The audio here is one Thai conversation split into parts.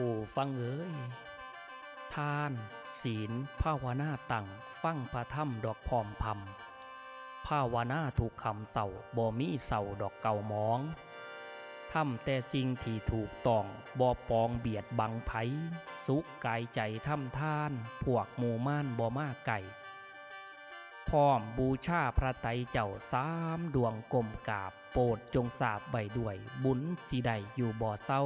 ผู้ฟังเอ๋ยทานศีลภาวนาตั้งฟังพระธรรมดอกพร้อมพำภาวนาถูกคำเศร้าบ่มีเศร้าดอกเก่ามองทำแต่สิ่งที่ถูกต้องบ่ปองเบียดบังไผสุขกายใจทำทานพวกหมู่ม่านบ่มาไก่พร้อมบูชาพระไตรเจ้าสามดวงกลมกราบโปรดจงสาบใบด้วยบุญสิได้อยู่บ่เศร้า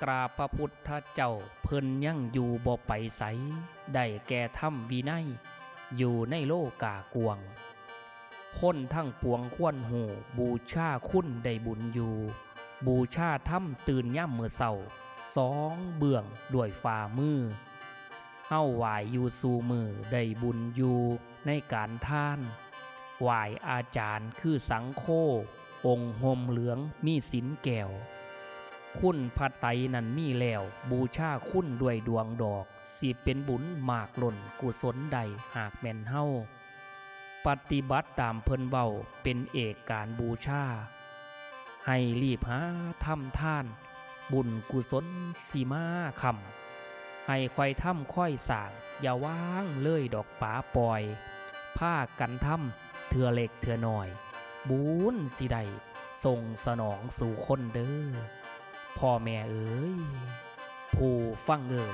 กราบพระพุทธเจ้าเพิ่นยังอยู่บ่ไปไสได้แก่ธรรมวินัยอยู่ในโลกากวงคนทั้งปวงควรหูบูชาคุณได้บุญอยู่บูชาธรรมตื่นย่ำเมื่อเศร้าสองเบื้องด้วยฝ่ามือเฮาไหวอยู่สู่มือได้บุญอยู่ในการทานไหวอาจารย์คือสังโฆองค์ห่มเหลืองมีศีลแก้วคุณพระไตรนั้นมีแล้วบูชาคุณด้วยดวงดอกสิเป็นบุญมากล้นกุศลใดหากแม่นเฮาปฏิบัติตามเพิ่นเว้าเป็นเอกการบูชาให้รีบหาทำทานบุญกุศลสิมาคำให้ค่อยทำค่อยสร้างอย่าว่างเลยดอกป๋าปล่อยผ้ากันทำเถื่อเล็กเถื่อน้อยบุญสิได้ส่งสนองสู่คนเด้อพ่อแม่เอ๋ยผู้ฟังเอ๋ย